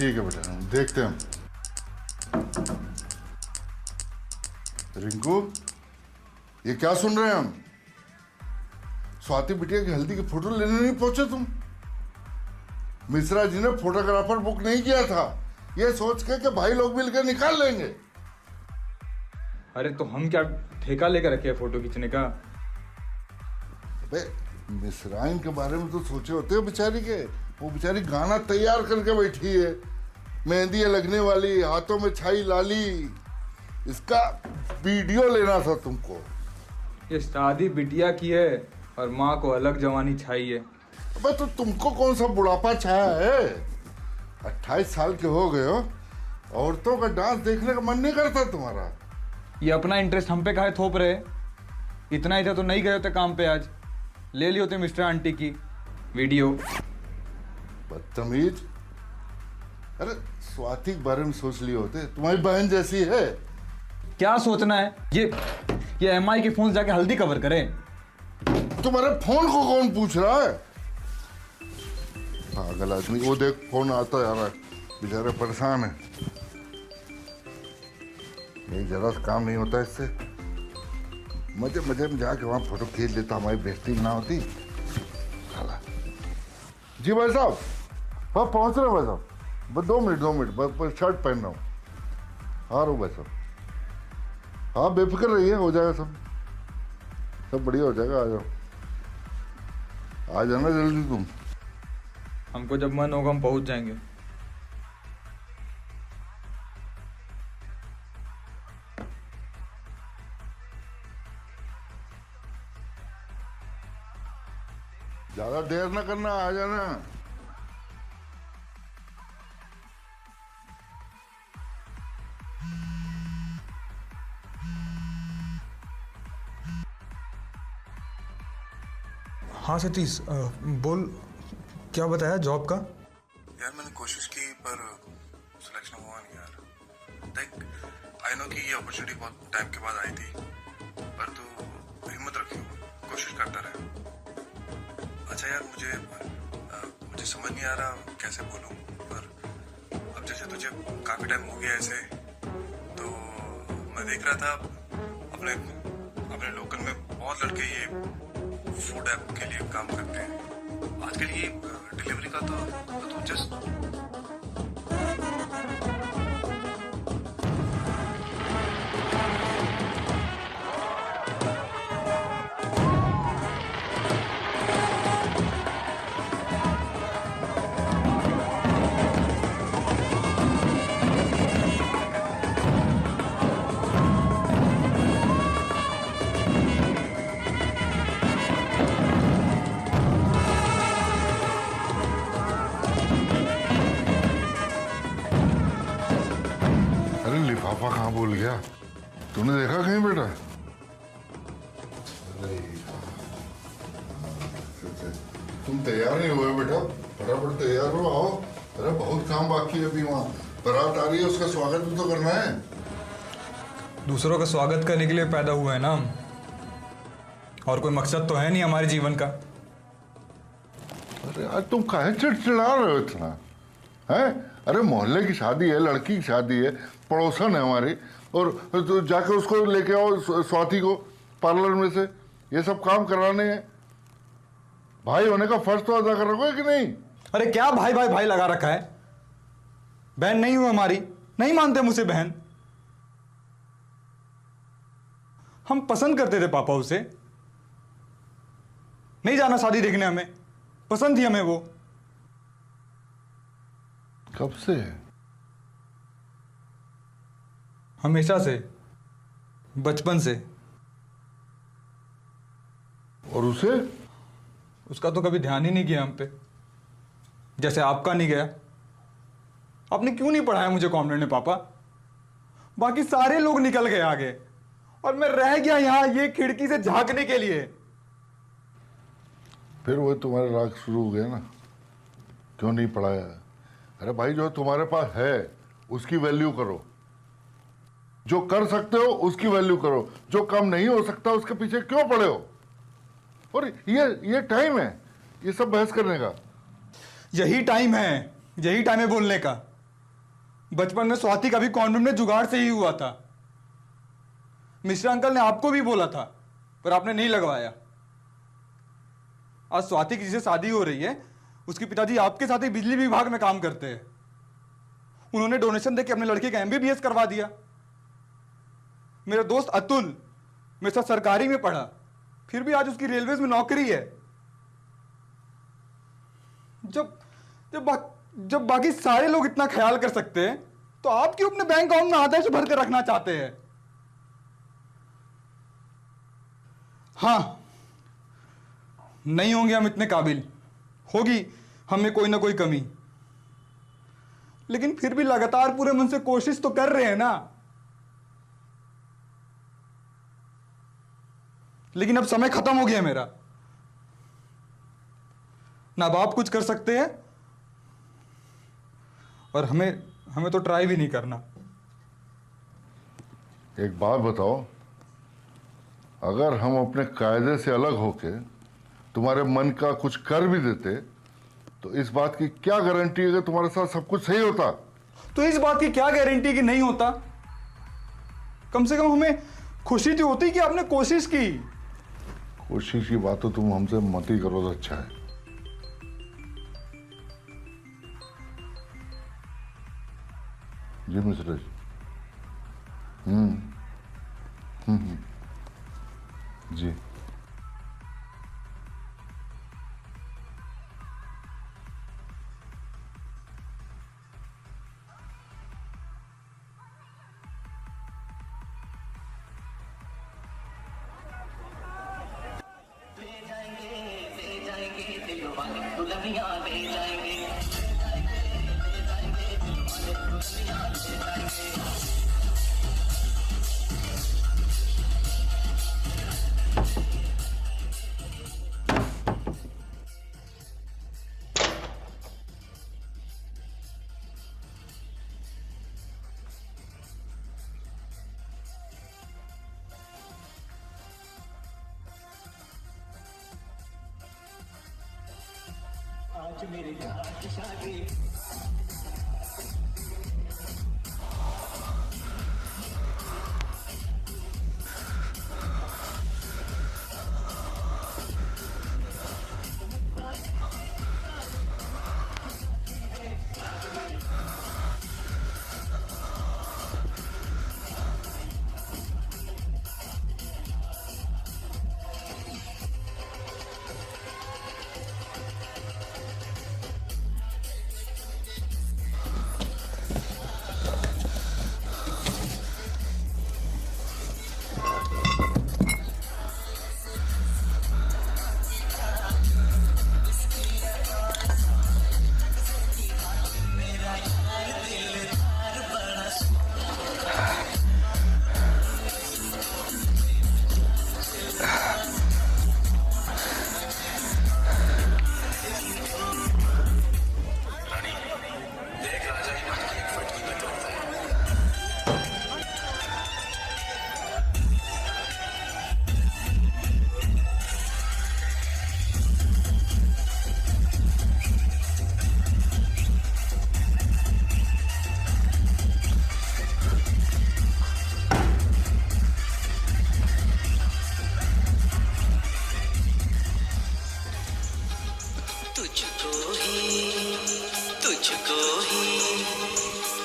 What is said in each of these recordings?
ठीक है बेटा, देखते हैं हम। रिंकू, ये क्या सुन रहे हैं हम? स्वाति बिटिया की हल्दी की फोटो लेने नहीं पहुंचे तुम? मिश्रा जी ने फोटोग्राफर बुक नहीं किया था, ये सोच के कि भाई लोग मिलकर निकाल लेंगे। अरे तो हम क्या ठेका लेकर रखे हैं फोटो खींचने का? मिश्राइन के बारे में तो सोचे होते हो बेचारी के। वो बेचारी गाना तैयार करके बैठी है, मेहंदी लगने वाली, हाथों में छाई लाली। इसका वीडियो लेना था तुमको। ये शादी बिटिया की है और माँ को अलग जवानी छाई है। अबे तो तुमको कौन सा बुढ़ापा छाया है? 28 साल के हो गए हो, औरतों का डांस देखने का मन नहीं करता तुम्हारा? ये अपना इंटरेस्ट हम पे काहे थोप रहे? इतना ही था तो नहीं गए होते काम पे आज, ले लिए होते मिस्टर आंटी की वीडियो। बदतमीज। अरे स्वाति के बारे में सोच लिए होते, तुम्हारी बहन जैसी है। क्या सोचना है? ये एमआई के फोन जाके हल्दी कवर करे। तुम्हारे फोन को कौन पूछ रहा है? पागल आदमी। वो देख फोन आता जा रहा है, बेचारे परेशान है। नहीं, जरा सा काम नहीं होता इससे। मजे मजे में जाके वहां फोटो खींच लेता, हमारी बेइज्जती ना होती। जी भाई साहब, हाँ पहुंच रहे भाई साहब, बस 2 मिनट बस शर्ट पहन रहा हूँ। हाँ रो भाई साहब, हाँ बेफिक्र रहिए, हो जाएगा सब बढ़िया हो जाएगा। आ जाओ, आ जाना जल्दी तुम। हमको जब मन होगा हम पहुंच जाएंगे। ज्यादा देर ना करना, आ जाना। हाँ सतीश, बोल, क्या बताया जॉब का? यार मैंने कोशिश की पर सिलेक्शन हुआ नहीं यार। देख आई नो कि ये अपॉर्चुनिटी बहुत टाइम के बाद आई थी, पर तू हिम्मत रखियो, कोशिश करता रहे। अच्छा यार, मुझे समझ नहीं आ रहा कैसे बोलूं, पर अब जैसे तुझे काफी टाइम हो गया ऐसे, तो मैं देख रहा था अपने लोकल में बहुत लड़के ये फूड ऐप के लिए काम करते हैं। आजकल ये डिलीवरी का तो जस्ट लिफाफा कहाँ भूल गया? तूने देखा कहीं बेटा? तुम तैयार नहीं हुए बेटा? फटाफट तैयार हो, आओ। अरे बहुत काम बाकी है अभी। वहाँ बारात आ रही है, उसका स्वागत भी तो करना है। दूसरों का स्वागत करने के लिए पैदा हुआ है ना हम, और कोई मकसद तो है नहीं हमारे जीवन का। अरे आज तुम काहे चिड़चिड़ा रहे हो इतना? है? अरे मोहल्ले की शादी है, लड़की की शादी है, पड़ोसन है हमारी, और तो जाके उसको लेके आओ स्वाति को पार्लर में से। ये सब काम कराने हैं। भाई होने का फर्ज तो अदा कर रखो है कि नहीं? अरे क्या भाई भाई भाई लगा रखा है? बहन नहीं हुई हमारी, नहीं मानते मुझे बहन। हम पसंद करते थे पापा उसे, नहीं जाना शादी देखने, हमें पसंद थी हमें वो। कब से? हमेशा से, बचपन से। और उसे? उसका तो कभी ध्यान ही नहीं किया हम पे, जैसे आपका नहीं गया। आपने क्यों नहीं पढ़ाया मुझे कॉन्वेंट में पापा? बाकी सारे लोग निकल गए आगे और मैं रह गया यहां ये खिड़की से झांकने के लिए। फिर वो तुम्हारा राग शुरू हो गया ना, क्यों नहीं पढ़ाया? अरे भाई, जो तुम्हारे पास है उसकी वैल्यू करो, जो कर सकते हो उसकी वैल्यू करो, जो काम नहीं हो सकता उसके पीछे क्यों पड़े हो? और ये टाइम है ये सब बहस करने का। यही टाइम है बोलने का। बचपन में स्वाति का भी कॉन्वेंट में जुगाड़ से ही हुआ था। मिश्रा अंकल ने आपको भी बोला था, पर आपने नहीं लगवाया। आज स्वाति की जिससे शादी हो रही है, उसके पिताजी आपके साथ ही बिजली विभाग में काम करते हैं। उन्होंने डोनेशन देके अपने लड़के का एमबीबीएस करवा दिया। मेरा दोस्त अतुल मेरे साथ सरकारी में पढ़ा, फिर भी आज उसकी रेलवेज में नौकरी है। जब बाकी सारे लोग इतना ख्याल कर सकते हैं, तो आप क्यों अपने बैंक अकाउंट में आदेश भर कर रखना चाहते हैं? हाँ, नहीं होंगे हम इतने काबिल, होगी हमें कोई ना कोई कमी, लेकिन फिर भी लगातार पूरे मन से कोशिश तो कर रहे हैं ना। लेकिन अब समय खत्म हो गया मेरा, ना अब आप कुछ कर सकते हैं और हमें तो ट्राई भी नहीं करना। एक बात बताओ, अगर हम अपने कायदे से अलग होके तुम्हारे मन का कुछ कर भी देते, तो इस बात की क्या गारंटी है कि तुम्हारे साथ सब कुछ सही होता? तो इस बात की क्या गारंटी कि नहीं होता? कम से कम हमें खुशी तो होती कि आपने कोशिश की। कोशिश की बात तो तुम हमसे मत ही करो तो अच्छा है। जी मिश्रा जी। जी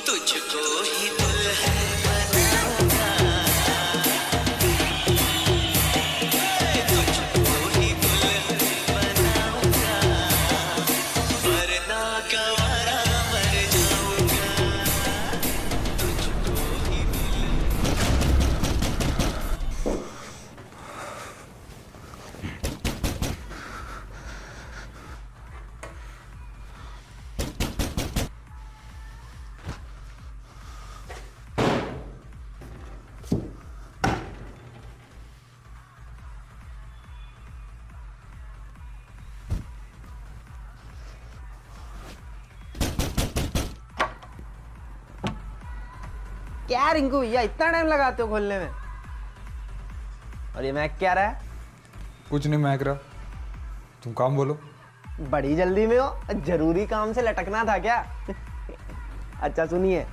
तुझको ही दुल्हन बनाऊंगा, तुझको ही दुल्हन बनाऊंगा, वरना गंवारा मर जाऊंगा, तुझको ही क्या रिंकू भैया इतना टाइम लगाते हो खोलने में? और ये महक क्या रहा है? कुछ नहीं महक रहा, तुम काम बोलो। बड़ी जल्दी में हो, जरूरी काम से लटकना था क्या? अच्छा सुनिए,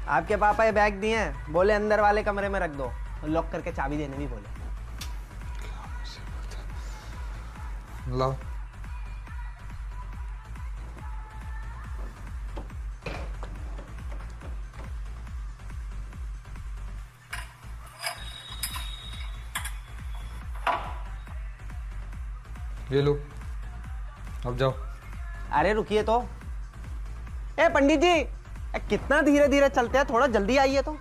आपके पापा ये बैग दिए हैं, बोले अंदर वाले कमरे में रख दो, लॉक करके चाबी देने भी बोले। लाओ। ये लो, अब जाओ। अरे रुकिए तो, ए पंडित जी, कितना धीरे धीरे चलते हैं, थोड़ा जल्दी आइए तो।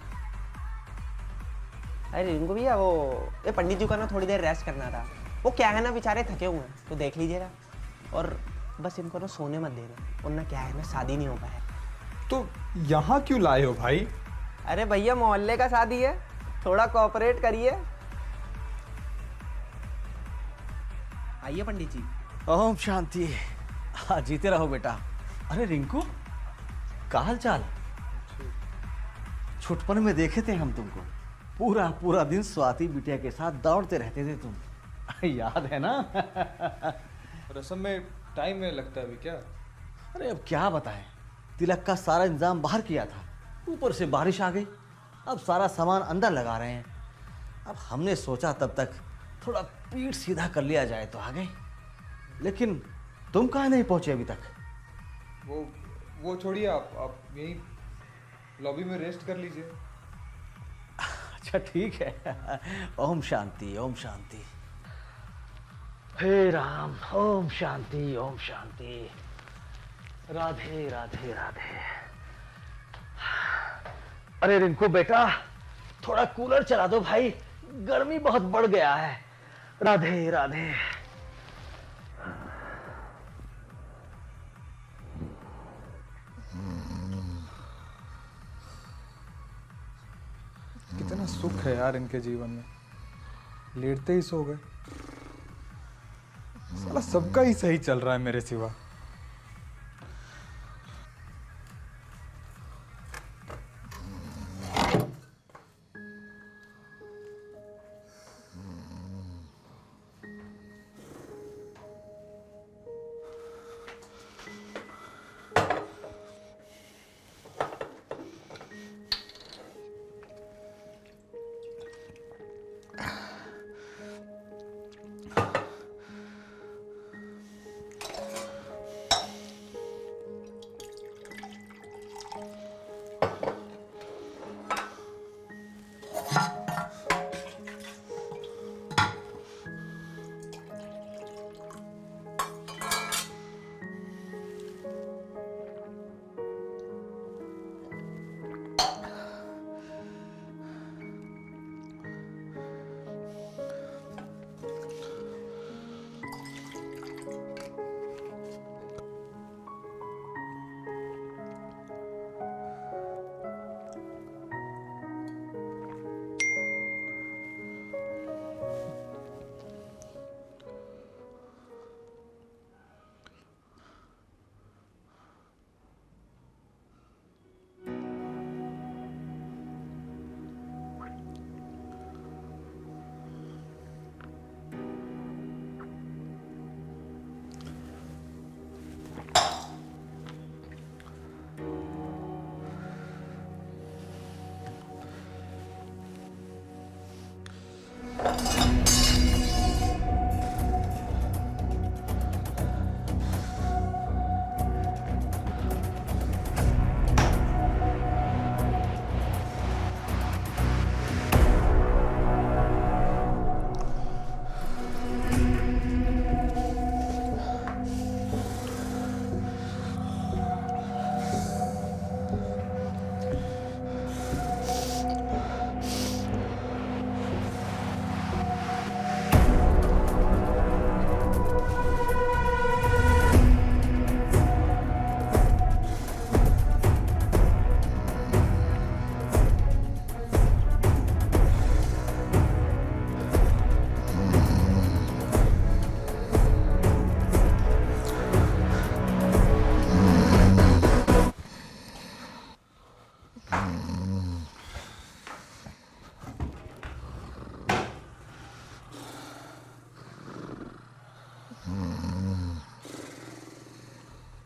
अरे रिंकू भैया, वो ये पंडित जी को ना थोड़ी देर रेस्ट करना था। वो क्या है ना, बेचारे थके हुए हैं, तो देख लीजिएगा। और बस इनको ना सोने मत देना, वरना क्या है ना, शादी नहीं हो पाया। तो यहाँ क्यों लाए हो भाई? अरे भैया, मोहल्ले का शादी है, थोड़ा कोऑपरेट करिए। आइए पंडित जी। ओम शांति। हाँ, जीते रहो बेटा। अरे रिंकू, का हाल चाल? छुटपन में देखे थे हम तुमको, पूरा पूरा दिन स्वाति बिटिया के साथ दौड़ते रहते थे तुम, याद है ना? रसम में टाइम में लगता है अभी क्या? अरे अब क्या बताएं, तिलक का सारा इंतजाम बाहर किया था, ऊपर से बारिश आ गई, अब सारा सामान अंदर लगा रहे हैं। अब हमने सोचा तब तक थोड़ा पीठ सीधा कर लिया जाए तो आ गए, लेकिन तुम कहाँ नहीं पहुंचे अभी तक? वो छोड़िए, आप यही लॉबी में रेस्ट कर लीजिए। अच्छा ठीक है। ओम शांति, ओम शांति। हे राम, ओम शांति, ओम शांति। राधे राधे राधे। अरे रिंकू बेटा, थोड़ा कूलर चला दो भाई, गर्मी बहुत बढ़ गया है। राधे राधे। कितना सुख है यार इनके जीवन में, लेटते ही सो गए। साला सबका ही सही चल रहा है मेरे सिवा।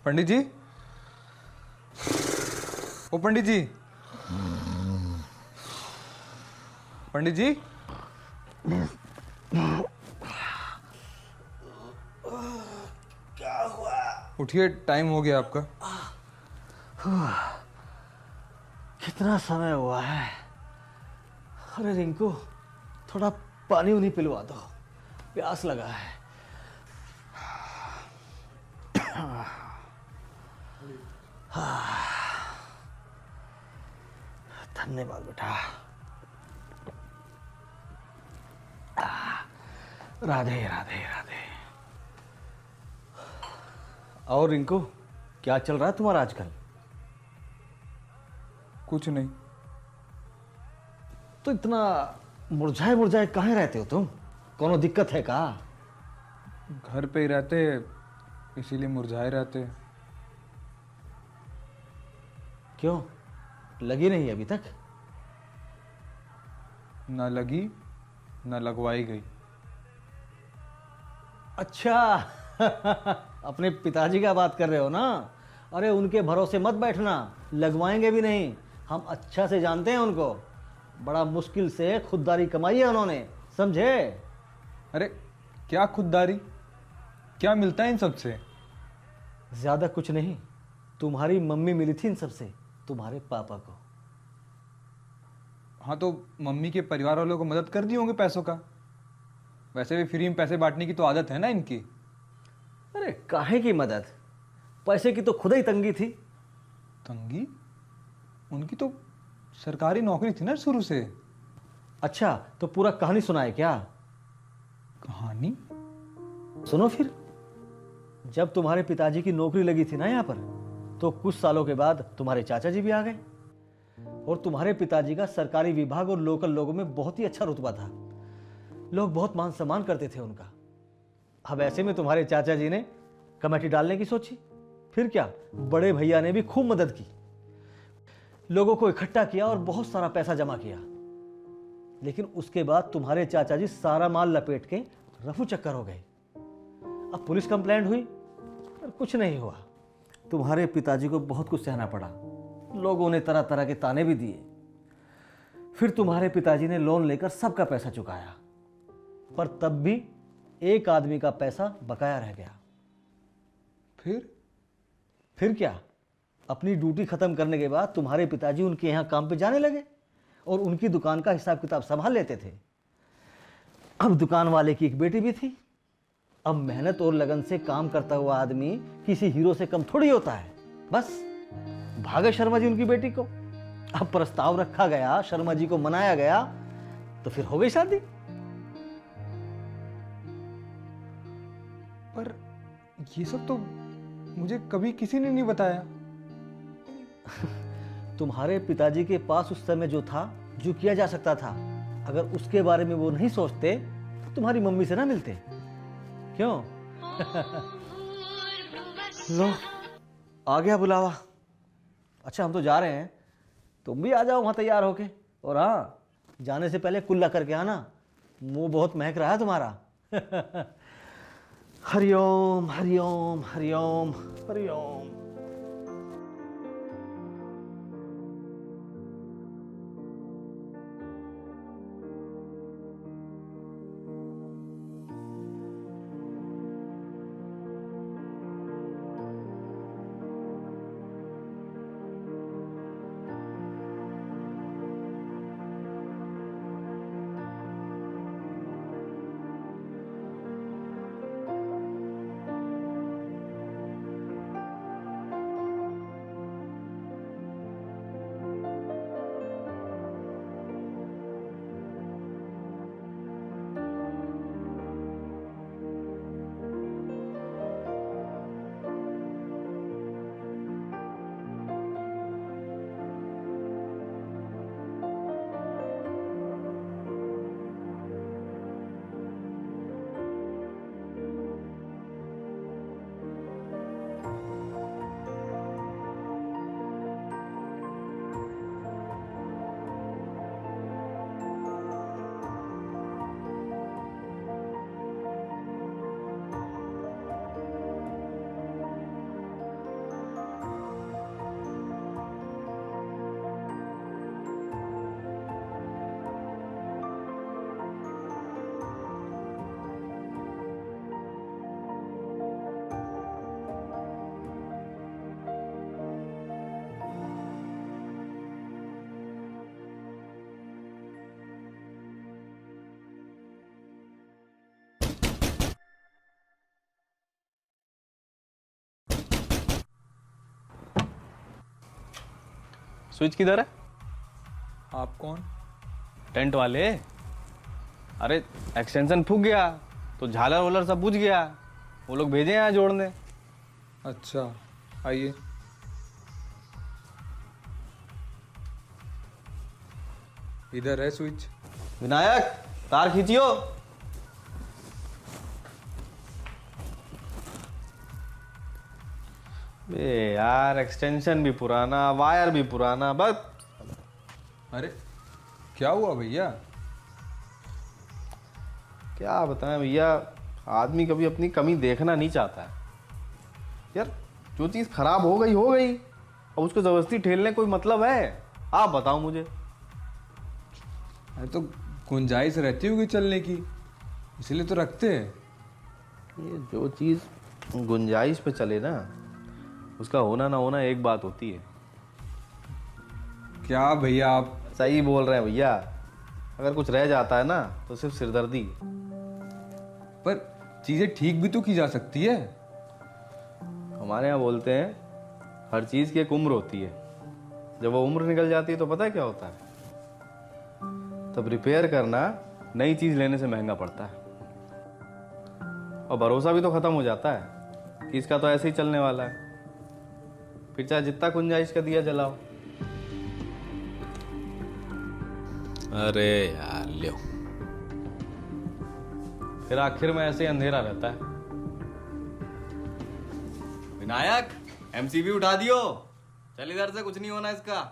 पंडित जी, ओ पंडित जी, पंडित जी, उठिए, टाइम हो गया आपका। कितना समय हुआ है। अरे रिंकू, थोड़ा पानी उन्हीं पिलवा दो, प्यास लगा है। धन्यवाद बेटा। राधे राधे राधे। और रिंकू, क्या चल रहा है तुम्हारा आजकल? कुछ नहीं। तो इतना मुरझाए मुरझाए काहे रहते हो तुम? कोनो दिक्कत है का? घर पे ही रहते, इसीलिए मुरझाए रहते। क्यों, लगी नहीं अभी तक? ना लगी, ना लगवाई गई। अच्छा अपने पिताजी का बात कर रहे हो ना? अरे उनके भरोसे मत बैठना, लगवाएंगे भी नहीं। हम अच्छा से जानते हैं उनको, बड़ा मुश्किल से खुददारी कमाई है उन्होंने, समझे? अरे क्या खुददारी, क्या मिलता है इन सब से? ज्यादा कुछ नहीं, तुम्हारी मम्मी मिली थी इन सबसे, तुम्हारे पापा को। हाँ तो मम्मी के परिवार वालों को मदद कर दी होंगे पैसों का। वैसे भी फ्री में पैसे बांटने की तो आदत है ना इनकी। अरे काहे की मदद, पैसे की तो खुद ही तंगी थी। तंगी? उनकी तो सरकारी नौकरी थी ना शुरू से। अच्छा तो पूरा कहानी सुनाए क्या? कहानी? सुनो फिर। जब तुम्हारे पिताजी की नौकरी लगी थी ना यहाँ पर, तो कुछ सालों के बाद तुम्हारे चाचा जी भी आ गए। और तुम्हारे पिताजी का सरकारी विभाग और लोकल लोगों में बहुत ही अच्छा रुतबा था, लोग बहुत मान सम्मान करते थे उनका। अब ऐसे में तुम्हारे चाचा जी ने कमेटी डालने की सोची। फिर क्या, बड़े भैया ने भी खूब मदद की, लोगों को इकट्ठा किया और बहुत सारा पैसा जमा किया। लेकिन उसके बाद तुम्हारे चाचा जी सारा माल लपेट के रफू चक्कर हो गए। अब पुलिस कंप्लेंट हुई पर कुछ नहीं हुआ। तुम्हारे पिताजी को बहुत कुछ सहना पड़ा, लोगों ने तरह तरह के ताने भी दिए। फिर तुम्हारे पिताजी ने लोन लेकर सबका पैसा चुकाया, पर तब भी एक आदमी का पैसा बकाया रह गया। फिर क्या, अपनी ड्यूटी खत्म करने के बाद तुम्हारे पिताजी उनके यहाँ काम पे जाने लगे और उनकी दुकान का हिसाब किताब संभाल लेते थे। अब दुकान वाले की एक बेटी भी थी। अब मेहनत और लगन से काम करता हुआ आदमी किसी हीरो से कम थोड़ी होता है। बस भागे शर्मा जी उनकी बेटी को। अब प्रस्ताव रखा गया, शर्मा जी को मनाया गया, तो फिर हो गई शादी। पर ये सब तो मुझे कभी किसी ने नहीं बताया। तुम्हारे पिताजी के पास उस समय जो था, जो किया जा सकता था, अगर उसके बारे में वो नहीं सोचते तो तुम्हारी मम्मी से ना मिलते। क्यों? लो, आ गया बुलावा। अच्छा हम तो जा रहे हैं, तुम भी आ जाओ वहां तैयार होके। और हाँ, जाने से पहले कुल्ला करके आना, मुंह बहुत महक रहा है तुम्हारा। हरिओम हरिओम हरिओम हरिओम। स्विच किधर है? आप कौन? टेंट वाले। अरे एक्सटेंशन फूक गया तो झालर वोलर सब बुझ गया, वो लोग भेजे यहाँ जोड़ने। अच्छा आइए। इधर है स्विच। विनायक तार खींचियो। बे यार एक्सटेंशन भी पुराना, वायर भी पुराना, बस। अरे क्या हुआ भैया? क्या बताएं भैया, आदमी कभी अपनी कमी देखना नहीं चाहता है यार। जो चीज़ खराब हो गई, अब उसको जबरदस्ती ठेलने कोई मतलब है? आप बताओ मुझे। अरे तो गुंजाइश रहती होगी चलने की, इसलिए तो रखते हैं। ये जो चीज़ गुंजाइश पे चले ना, उसका होना ना होना एक बात होती है। क्या भैया आप? सही बोल रहे हैं भैया, अगर कुछ रह जाता है ना तो सिर्फ सिरदर्दी। पर चीजें ठीक भी तो की जा सकती है। हमारे यहाँ बोलते हैं हर चीज़ की एक उम्र होती है, जब वो उम्र निकल जाती है तो पता है क्या होता है? तब रिपेयर करना नई चीज़ लेने से महंगा पड़ता है, और भरोसा भी तो ख़त्म हो जाता है कि इसका तो ऐसे ही चलने वाला है। फिर चाहे जितना गुंजाइश का दिया जलाओ। अरे यार लो, फिर आखिर में ऐसे ही अंधेरा रहता है। विनायक एमसीबी उठा दियो। चल इधर से, कुछ नहीं होना इसका।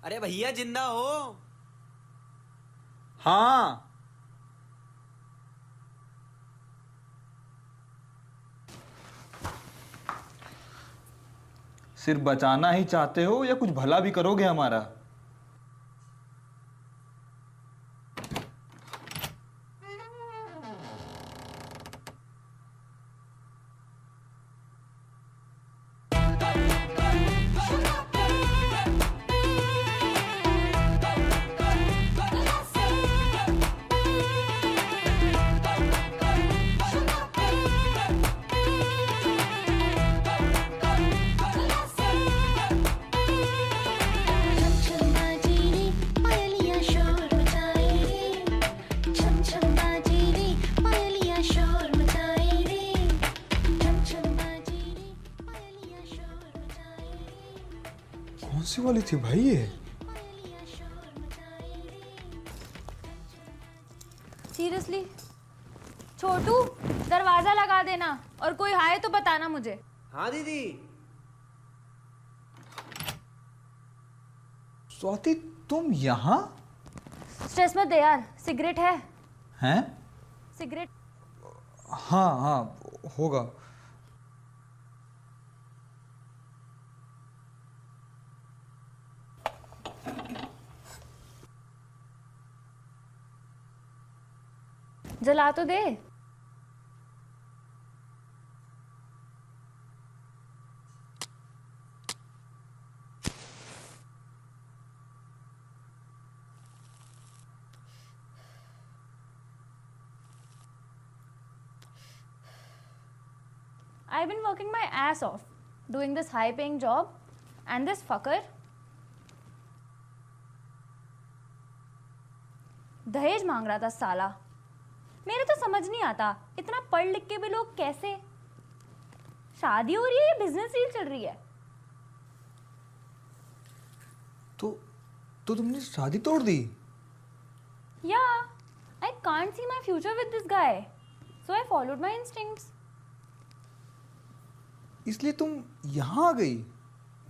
अरे भैया जिंदा हो? हाँ सिर्फ बचाना ही चाहते हो या कुछ भला भी करोगे हमारा? कौन सी वाली थी भाई ये? सीरियसली छोटू, दरवाजा लगा देना और कोई आए तो बताना मुझे। हाँ दीदी। स्वाति तुम यहाँ? स्ट्रेस मत दे यार, सिगरेट है? हैं? सिगरेट? हाँ हाँ होगा। जला तो दे। I've been working my ass off doing this high paying job and this fucker दहेज मांग रहा था साला। मेरे तो समझ नहीं आता, इतना पढ़ लिख के भी लोग कैसे? शादी हो रही है या बिजनेस डील चल रही है? तो तुमने शादी तोड़ दी? Yeah, I can't see my future with this guy, so I followed my instincts. इसलिए तुम यहाँ आ गई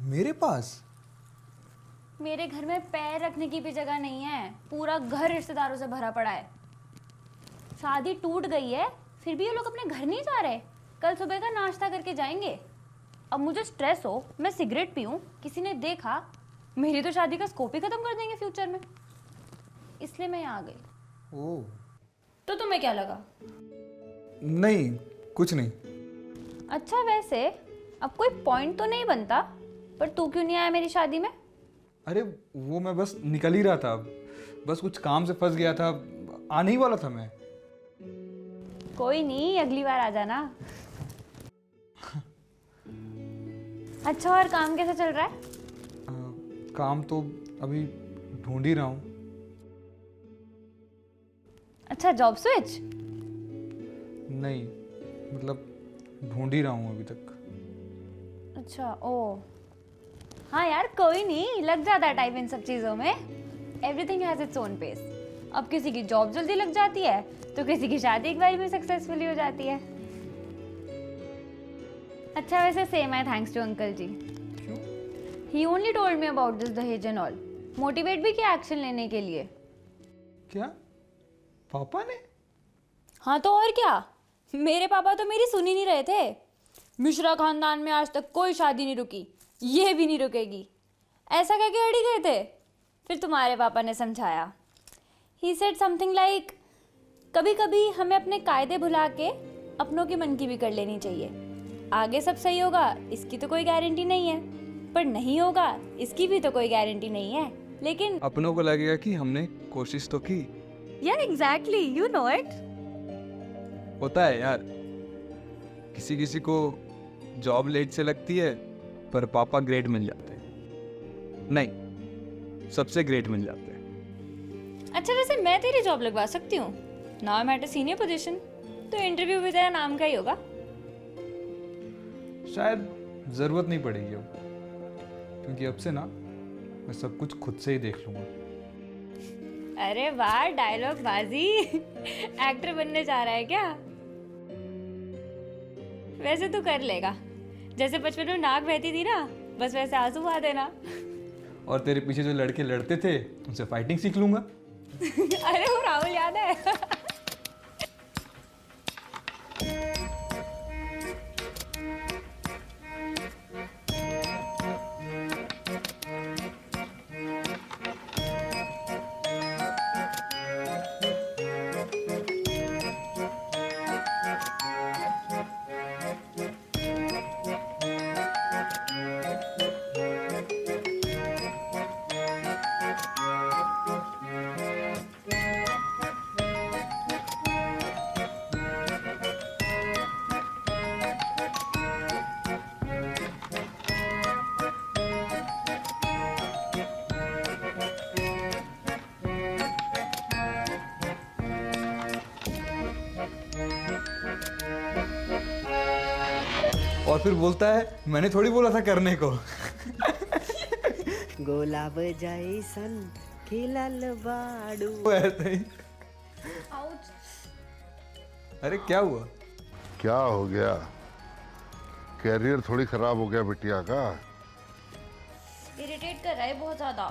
मेरे पास? मेरे घर में पैर रखने की भी जगह नहीं है, पूरा घर रिश्तेदारों से भरा पड़ा है। शादी टूट गई है, फिर भी ये लोग अपने घर नहीं जा रहे। कल सुबह का नाश्ता करके जाएंगे। अब मुझे स्ट्रेस हो, मैं सिगरेट पीऊं, किसी ने देखा, मेरी तो शादी का स्कोप ही खत्म कर देंगे फ्यूचर में। इसलिए मैं यहाँ आ गई। ओह तो तुम्हें क्या लगा? नहीं, कुछ नहीं। अच्छा वैसे अब कोई पॉइंट तो नहीं बनता, पर तू क्यों नहीं आया मेरी शादी में? अरे वो मैं बस निकल ही रहा था, बस कुछ काम से फंस गया था, आने ही वाला था मैं। कोई नहीं, अगली बार आ जाना। अच्छा और काम कैसा चल रहा है? काम तो अभी ढूंढ ही रहा हूँ। अच्छा जॉब स्विच? नहीं, मतलब ढूंढ ही रहा हूँ अभी तक। अच्छा ओ हाँ यार, कोई नहीं, लग जाता है टाइम इन सब चीज़ों में। Everything has its own pace. अब किसी की जॉब जल्दी लग जाती है तो किसी की शादी एक बार में सक्सेसफुली हो जाती है। अच्छा वैसे सेम है, thanks to uncle ji. He only told me about this दहेज एंड ऑल। मोटिवेट भी किया एक्शन लेने के लिए। क्या पापा ने? हाँ तो और क्या, मेरे पापा तो मेरी सुन ही नहीं रहे थे। मिश्रा खानदान में आज तक कोई शादी नहीं रुकी, ये भी नहीं रुकेगी, ऐसा कह के अड़ी गए थे। फिर तुम्हारे पापा ने समझाया। ही सेड समथिंग लाइक, कभी कभी हमें अपने कायदे भुला के अपनों के मन की भी कर लेनी चाहिए। आगे सब सही होगा इसकी तो कोई गारंटी नहीं है, पर नहीं होगा इसकी भी तो कोई गारंटी नहीं है। लेकिन अपनों को लगेगा कि हमने कोशिश तो की। यार एग्जैक्टली, यू नो इट। होता है यार, किसी किसी को जॉब लेट से लगती है पर पापा ग्रेट मिल जाते हैं। नहीं, सबसे ग्रेट मिल जाते हैं। अच्छा वैसे मैं तेरी जॉब लगवा सकती हूँ। Now I am at a senior position, तो इंटरव्यू भी तेरा नाम का ही होगा। शायद जरूरत नहीं पड़ेगी अब, क्योंकि अब से ना मैं सब कुछ खुद से ही देख लूंगा। अरे वाह, डायलॉग बाजी। एक्टर बनने जा रहा है क्या? वैसे तू कर लेगा, जैसे बचपन में नाक बहती थी ना, बस वैसे आंसू बहा देना। और तेरे पीछे जो लड़के लड़ते थे उनसे फाइटिंग सीख लूंगा। अरे वो राहुल याद है? और फिर बोलता है मैंने थोड़ी बोला था करने को। गोलाब जैसन खिलल बाड़ू। वो ऐसे ही। अरे क्या हुआ? क्या हो गया? कैरियर थोड़ी खराब हो गया बिटिया का। इरिटेट कर रहा है बहुत ज्यादा।